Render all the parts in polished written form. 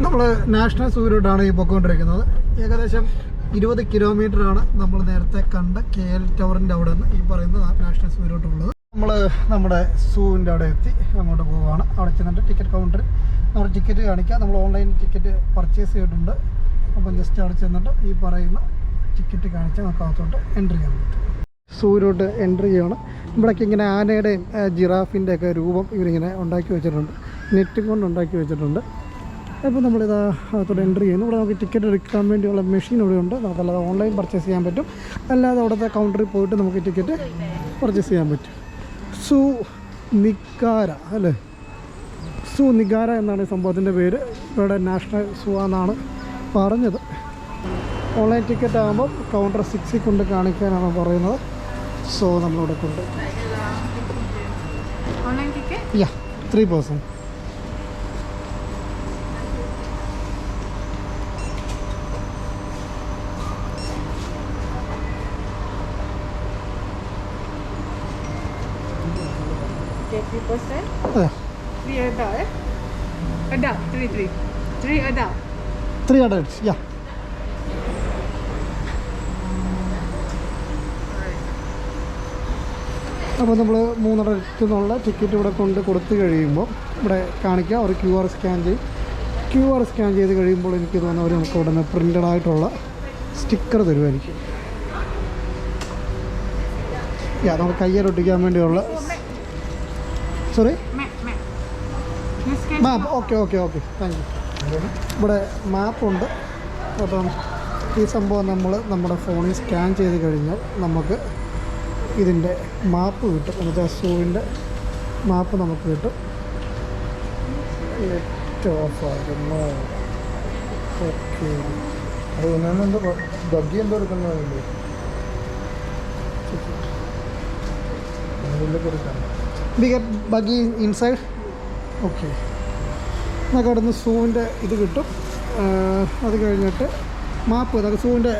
നമ്മൾ നാഷണൽ സൂയിലോട്ടാണ് ഈ പൊയ്ക്കൊണ്ടിരിക്കുന്നത്. ഏകദേശം 20 കിലോമീറ്ററാണ് നമ്മൾ നേരത്തെ കണ്ട KL ടവറിൻ്റെ അവിടെ നിന്ന് ഈ പറയുന്ന നാഷണൽ സൂയിലോട്ടുള്ളത്. നമ്മൾ നമ്മുടെ സൂവിൻ്റെ അവിടെ എത്തി അങ്ങോട്ട് പോവുകയാണ്. അവിടെ ചെന്നിട്ട് ടിക്കറ്റ് കൗണ്ടർ നമ്മുടെ ടിക്കറ്റ് കാണിക്കുക. നമ്മൾ ഓൺലൈൻ ടിക്കറ്റ് പർച്ചേസ് ചെയ്തിട്ടുണ്ട്. അപ്പം ജസ്റ്റ് അവിടെ ചെന്നിട്ട് ഈ പറയുന്ന ടിക്കറ്റ് കാണിച്ചാൽ നമുക്ക് അകത്തോട്ട് എൻട്രി ചെയ്യാൻ പറ്റും. സൂയിലോട്ട് എൻട്രി ചെയ്യണം. ഇവിടേക്ക് ഇങ്ങനെ ആനയുടെയും ജിറാഫിൻ്റെ ഒക്കെ രൂപം ഇവരിങ്ങനെ ഉണ്ടാക്കി വെച്ചിട്ടുണ്ട്. നെറ്റും കൊണ്ട് ഉണ്ടാക്കി വെച്ചിട്ടുണ്ട്. അപ്പോൾ നമ്മളിതാ അകത്തോട്ട് എൻട്രി ചെയ്യുന്നു. ഇവിടെ നമുക്ക് ടിക്കറ്റ് എടുക്കാൻ വേണ്ടിയുള്ള മെഷീൻ ഇവിടെ ഉണ്ട്. നമുക്കല്ലാതെ ഓൺലൈൻ പർച്ചേസ് ചെയ്യാൻ പറ്റും, അല്ലാതെ അവിടുത്തെ കൗണ്ടറിൽ പോയിട്ട് നമുക്ക് ടിക്കറ്റ് പർച്ചേസ് ചെയ്യാൻ പറ്റും. സൂ നിഗാര അല്ലേ, സൂ നിഗാര എന്നാണ് ഈ സംഭവത്തിൻ്റെ പേര്. ഇവിടെ നാഷണൽ സൂ എന്നാണ് പറഞ്ഞത്. ഓൺലൈൻ ടിക്കറ്റ് ആകുമ്പോൾ കൗണ്ടർ 6 കൊണ്ട് കാണിക്കാനാണ് പറയുന്നത്. സോ നമ്മളിവിടെ കൊണ്ട് യാ 3 person. Three adult. Adult, three adult. 3 adults, yeah. അപ്പോൾ നമ്മൾ 3 adults എന്നുള്ള ടിക്കറ്റ് ഇവിടെ കൊണ്ട് കൊടുത്തു കഴിയുമ്പോൾ ഇവിടെ കാണിക്കുക. ഒരു QR സ്കാൻ ചെയ്യും. QR സ്കാൻ ചെയ്ത് കഴിയുമ്പോൾ എനിക്ക് തോന്നുന്നു അവർ നമുക്ക് ഇവിടെ നിന്ന് പ്രിൻ്റഡ് ആയിട്ടുള്ള സ്റ്റിക്കർ തരുമായിരിക്കും. നമുക്ക് കയ്യിലൊട്ടിക്കാൻ വേണ്ടിയുള്ള sorry map. Okay thank you. ഇവിടെ മാപ്പുണ്ട്. അപ്പം ഈ സംഭവം നമ്മൾ നമ്മുടെ ഫോണിൽ സ്കാൻ ചെയ്ത് കഴിഞ്ഞാൽ നമുക്ക് ഇതിൻ്റെ മാപ്പ് കിട്ടും. എന്നുവെച്ചാൽ സൂവിൻ്റെ മാപ്പ് നമുക്ക് കിട്ടും. നെറ്റ് ഓഫ് ആകുന്നു. ഓക്കെ, അത് ഞാനെന്തോ ബഗ്ഗി എന്തോ എടുക്കുന്നതല്ലേ we get buggy inside. Okay, നമുക്ക് അവിടെ നിന്ന് സൂവിൻ്റെ ഇത് കിട്ടും. അത് കഴിഞ്ഞിട്ട് മാപ്പ് നമുക്ക് സൂവിൻ്റെ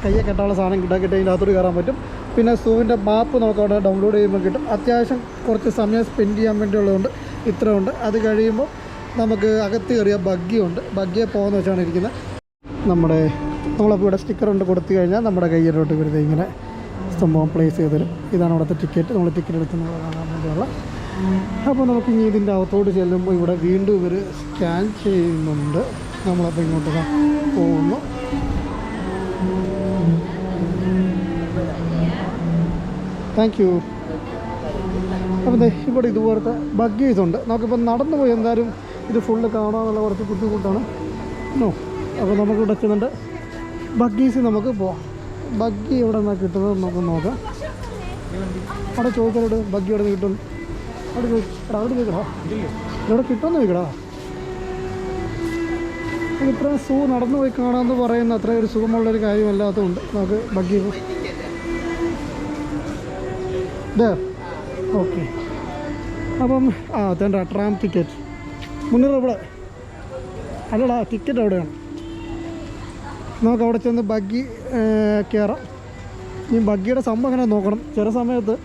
കയ്യെ കെട്ടാനുള്ള സാധനം കിട്ടി അതിൻ്റെ അകത്തോട്ട് കയറാൻ പറ്റും. പിന്നെ സൂവിൻ്റെ മാപ്പ് നമുക്ക് അവിടെ ഡൗൺലോഡ് ചെയ്യുമ്പോൾ കിട്ടും. അത്യാവശ്യം കുറച്ച് സമയം സ്പെൻഡ് ചെയ്യാൻ വേണ്ടിയുള്ളതുകൊണ്ട് ഇത്രയുണ്ട്. അത് കഴിയുമ്പോൾ നമുക്ക് അകത്ത് കയറിയ ബഗ്ഗിയുണ്ട്. ബഗ്ഗിയെ പോകുന്ന വെച്ചാണ് ഇരിക്കുന്നത്. നമ്മളപ്പോൾ ഇവിടെ സ്റ്റിക്കർ കൊണ്ട് കൊടുത്തു കഴിഞ്ഞാൽ നമ്മുടെ കയ്യിലോട്ട് വരുന്നത് ഇങ്ങനെ സംഭവം പ്ലേസ് ചെയ്ത് തരും. ഇതാണ് അവിടുത്തെ ടിക്കറ്റ്. നമ്മൾ ടിക്കറ്റ് എടുത്ത് നമ്മൾ കാണാൻ വേണ്ടിയുള്ള. അപ്പോൾ നമുക്ക് ഇനി ഇതിൻ്റെ അകത്തോട്ട് ചെല്ലുമ്പോൾ ഇവിടെ വീണ്ടും ഇവർ സ്കാൻ ചെയ്യുന്നുണ്ട്. നമ്മളപ്പോൾ ഇങ്ങോട്ട് പോകുന്നു. Thank you. അപ്പം ഇവിടെ ഇതുപോലത്തെ ബഗ്ഗീസ് ഉണ്ട്. നമുക്കിപ്പോൾ നടന്നു പോയി എന്തായാലും ഇത് ഫുള്ള് കാണാനുള്ള കുറച്ച് ബുദ്ധിമുട്ടാണ്. അപ്പോൾ നമുക്കിവിടെ ചെന്നിട്ട് ബഗ്ഗീസ് നമുക്ക് പോവാം. ബഗ്ഗി എവിടെ നിന്നാണ് കിട്ടുന്നത് നമുക്ക് നോക്കാം. അവിടെ ചോദിച്ചാലോട് ബഗ്ഗി എവിടെ നിന്ന് കിട്ടും? അവിടെ ചോദിക്കടാ, ഇവിടെ കിട്ടുമെന്ന് ചോദിക്കടാ. ഇത്രയും സൂ നടന്നു പോയി കാണാമെന്ന് പറയുന്ന അത്രയും ഒരു സുഖമുള്ളൊരു കാര്യമല്ലാത്തതുകൊണ്ട് നമുക്ക് ബഗ്ഗി ഓക്കെ. അപ്പം തേണ്ട ട്രാം ടിക്കറ്റ് മുന്നൂറ് ഇവിടെ അല്ലടാ, ടിക്കറ്റ് അവിടെയാണ്. നമുക്ക് അവിടെ ചെന്ന് ബഗ്ഗി കയറാം. ഈ ബഗ്ഗിയുടെ സംഭവം എങ്ങനെ നോക്കണം. ചില സമയത്ത്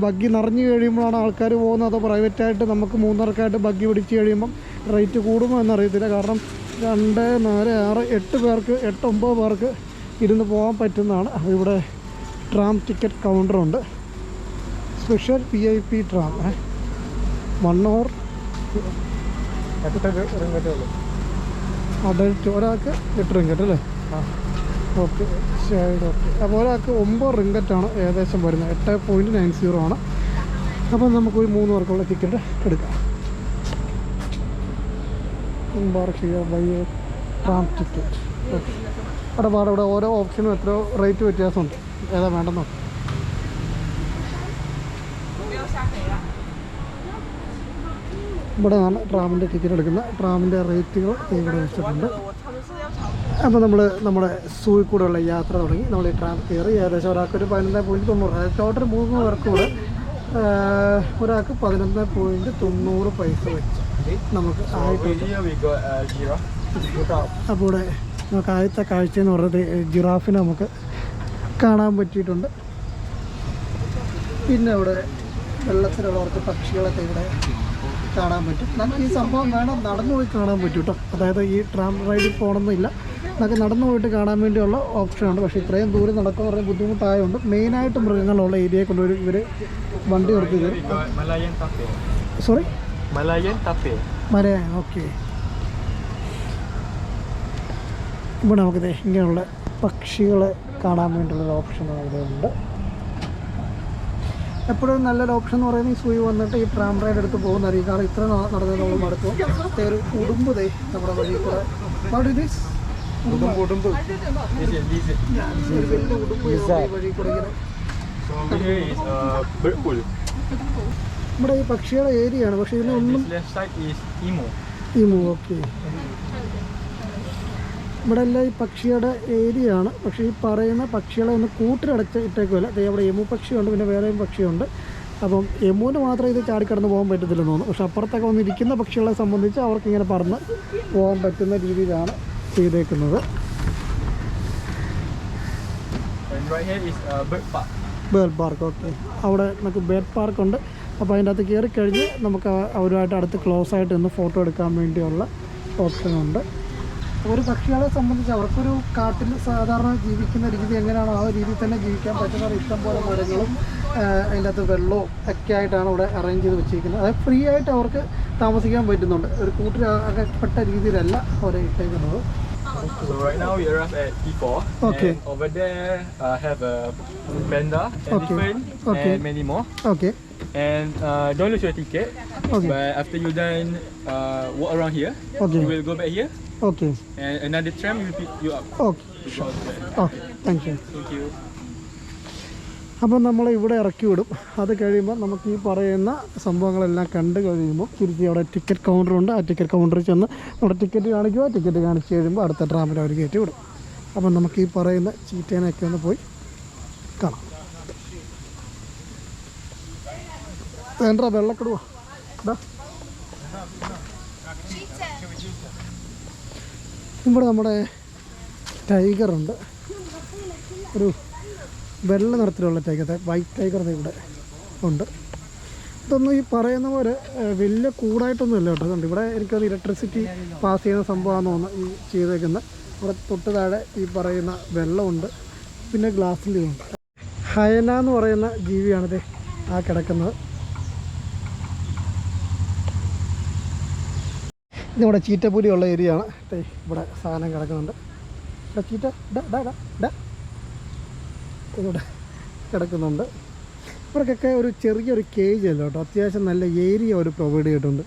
ബഗ്ഗി നിറഞ്ഞു കഴിയുമ്പോഴാണ് ആൾക്കാർ പോകുന്നത്. അതോ പ്രൈവറ്റായിട്ട് നമുക്ക് 3 പേർക്കായിട്ട് ബഗ്ഗി പിടിച്ച് കഴിയുമ്പം റേറ്റ് കൂടുമോ എന്നറിയത്തില്ല. കാരണം 2, 4, 6, 8 പേർക്ക് 8-9 പേർക്ക് ഇരുന്ന് പോകാൻ പറ്റുന്നതാണ്. ഇവിടെ ട്രാം ടിക്കറ്റ് കൗണ്ടറുണ്ട്. Special VIP tram 1 hour adult ഒരാൾക്ക് 8 റിങ്കറ്റ് അല്ലേ? ഓക്കെ ശരി. ഓക്കെ, അപ്പോൾ ഒരാൾക്ക് 9 റിങ്കറ്റാണ് ഏകദേശം വരുന്നത്. 8.90 ആണ്. അപ്പോൾ നമുക്കൊരു 3 പേർക്കുള്ള ടിക്കറ്റ് എടുക്കാം. Tram ticket. ഓക്കെ, അവിടെ ഓരോ ഓപ്ഷനും എത്രയോ റേറ്റ് വ്യത്യാസമുണ്ട്. ഏതാ വേണ്ടെന്നോ? ഇവിടെ നിന്നാണ് ട്രാമിൻ്റെ ടിക്കറ്റ് എടുക്കുന്നത്. ട്രാമിൻ്റെ റേറ്റുകൾ ഇവിടെ വെച്ചിട്ടുണ്ട്. അപ്പോൾ നമ്മൾ നമ്മുടെ സൂയിൽ കൂടെയുള്ള യാത്ര തുടങ്ങി. നമ്മൾ ഈ ട്രാം കയറി ഏകദേശം ഒരാൾക്കൊരു 11.90. ടോട്ടൽ 3 പേർക്ക് കൂടെ ഒരാൾക്ക് 11.90 പൈസ വെച്ച് നമുക്ക് ആയിട്ടുണ്ട്. അപ്പോൾ ഇവിടെ നമുക്ക് ആദ്യത്തെ കാഴ്ച എന്ന് പറയുന്നത് ജിറാഫിനെ നമുക്ക് കാണാൻ പറ്റിയിട്ടുണ്ട്. പിന്നെ ഇവിടെ വെള്ളത്തിലുള്ള കുറച്ച് പക്ഷികളൊക്കെ ഇവിടെ കാണാൻ പറ്റും. നമുക്ക് ഈ സംഭവം വേണം നടന്നു പോയി കാണാൻ പറ്റും കേട്ടോ. അതായത് ഈ ട്രാം റൈഡിൽ പോകണമെന്നില്ല, നമുക്ക് നടന്നു പോയിട്ട് കാണാൻ വേണ്ടിയുള്ള ഓപ്ഷനുണ്ട്. പക്ഷേ ഇത്രയും ദൂരം നടക്കാൻ പറഞ്ഞാൽ ബുദ്ധിമുട്ടായതുകൊണ്ട് മെയിനായിട്ട് മൃഗങ്ങളുള്ള ഏരിയയിൽ കൊണ്ടുപോയി ഇവർ വണ്ടി നിർത്തി തരും. സോറി, മലയാൻ. ഓക്കെ, ഇവിടെ നമുക്കിത് ഇങ്ങനെയുള്ള പക്ഷികളെ കാണാൻ വേണ്ടിയുള്ളൊരു ഓപ്ഷൻ അവിടെ ഉണ്ട്. എപ്പോഴും നല്ലൊരു ഓപ്ഷൻ എന്ന് പറയുന്നത് ഈ സൂയി വന്നിട്ട് ഈ ട്രാം റൈഡ് എടുത്ത് പോകുന്നതായിരിക്കും. കാരണം ഇത്ര നടന്നത് നമ്മൾ മടുക്കും. ഒരു ഉടുമ്പ് ദേ നമ്മുടെ വഴി കൂടെ ഒരു വലിയ ഉടുമ്പ് വഴി കൂടെ ഇങ്ങനെ. നമ്മുടെ ഈ പക്ഷിയുടെ ഏരിയ ആണ്, പക്ഷെ ഇതിനൊന്നും ഈമു. ഓക്കെ, ഇവിടെ എല്ലാം ഈ പക്ഷിയുടെ ഏരിയ ആണ്. പക്ഷേ ഈ പറയുന്ന പക്ഷികളെ ഒന്ന് കൂട്ടിലടച്ച് ഇട്ടേക്കുമല്ല. അവിടെ എമു പക്ഷിയുണ്ട്, പിന്നെ വേറെയും പക്ഷിയുണ്ട്. അപ്പം എമുവിന് മാത്രമേ ഇത് ചാടിക്കടന്ന് പോകാൻ പറ്റത്തില്ലെന്ന് തോന്നുന്നു. പക്ഷെ അപ്പുറത്തൊക്കെ വന്നിരിക്കുന്ന പക്ഷികളെ സംബന്ധിച്ച് അവർക്കിങ്ങനെ പറന്ന് പോകാൻ പറ്റുന്ന രീതിയിലാണ് ചെയ്തേക്കുന്നത്. Bird park. ഓക്കെ, അവിടെ നമുക്ക് ബേർഡ് പാർക്കുണ്ട്. അപ്പോൾ അതിൻ്റെ അകത്ത് കയറി കഴിഞ്ഞ് നമുക്ക് അവരുമായിട്ട് അടുത്ത് ക്ലോസ് ആയിട്ട് നിന്ന് ഫോട്ടോ എടുക്കാൻ വേണ്ടിയുള്ള ഓപ്ഷനുണ്ട്. ഒരു പക്ഷികളെ സംബന്ധിച്ച് അവർക്കൊരു കാട്ടിൽ സാധാരണ ജീവിക്കുന്ന രീതി എങ്ങനെയാണോ ആ രീതിയിൽ തന്നെ ജീവിക്കാൻ പറ്റുന്ന ഇഷ്ടംപോലെ മരങ്ങളും അതിൻ്റെ അകത്ത് വെള്ളവും ഒക്കെ ആയിട്ടാണ് ഇവിടെ അറേഞ്ച് ചെയ്ത് വെച്ചിരിക്കുന്നത്. അതായത് ഫ്രീ ആയിട്ട് അവർക്ക് താമസിക്കാൻ പറ്റുന്നുണ്ട്. ഒരു കൂട്ടിൽ അകപ്പെട്ട രീതിയിലല്ല അവരെ ഇട്ടേക്കുന്നത്. So right now we arrived at T4. Okay. And over there have a panda, elephant, and many more. Okay. And don't lose your ticket. Okay. But after you done walk around here, Okay. you will go back here. Okay. And another tram will pick you up. Okay. Sure. Okay. Thank you. Thank you. അപ്പം നമ്മൾ ഇവിടെ ഇറക്കി വിടും. അത് കഴിയുമ്പോൾ നമുക്ക് ഈ പറയുന്ന സംഭവങ്ങളെല്ലാം കണ്ട് കഴിയുമ്പോൾ തിരിച്ച് അവിടെ ടിക്കറ്റ് കൗണ്ടറുണ്ട്. ആ ടിക്കറ്റ് കൗണ്ടറിൽ ചെന്ന് നമ്മുടെ ടിക്കറ്റ് കാണിക്കുക. ടിക്കറ്റ് കാണിച്ച് കഴിയുമ്പോൾ അടുത്ത ട്രാമിൽ അവർ കയറ്റി വിടും. അപ്പം നമുക്ക് ഈ പറയുന്ന ചീറ്റേനൊക്കെ ഒന്ന് പോയി കാണാം. വേണ്ട വെള്ളക്കെടുവാ. ഇവിടെ നമ്മുടെ ടൈഗറുണ്ട്. ഒരു വെള്ള നിറത്തിലുള്ള ടൈഗർ, വൈറ്റ് ടൈഗർ ഇവിടെ ഉണ്ട്. ഇതൊന്നും ഈ പറയുന്ന പോലെ വലിയ കൂടായിട്ടൊന്നും ഇല്ല കേട്ടോ. കണ്ട് ഇവിടെ എനിക്കത് ഇലക്ട്രിസിറ്റി പാസ് ചെയ്യുന്ന സംഭവമാണെന്ന് തോന്നുന്നു ഈ ചെയ്തേക്കുന്നത്. ഇവിടെ തൊട്ട് താഴെ ഈ പറയുന്ന വെള്ളമുണ്ട്, പിന്നെ ഗ്ലാസ്സിലുണ്ട്. ഹയന എന്ന് പറയുന്ന ജീവിയാണിത് ആ കിടക്കുന്നത്. ഇതിവിടെ ചീറ്റപ്പുലിയുള്ള ഏരിയ ആണ്. ഇവിടെ സാധനം കിടക്കുന്നുണ്ട്. ഇവിടെ ചീറ്റ ഇവിടെ കിടക്കുന്നുണ്ട്. ഇവർക്കൊക്കെ ഒരു ചെറിയൊരു കേജ് അല്ല കേട്ടോ, അത്യാവശ്യം നല്ല ഏരിയ അവർ പ്രൊവൈഡ് ചെയ്തിട്ടുണ്ട്.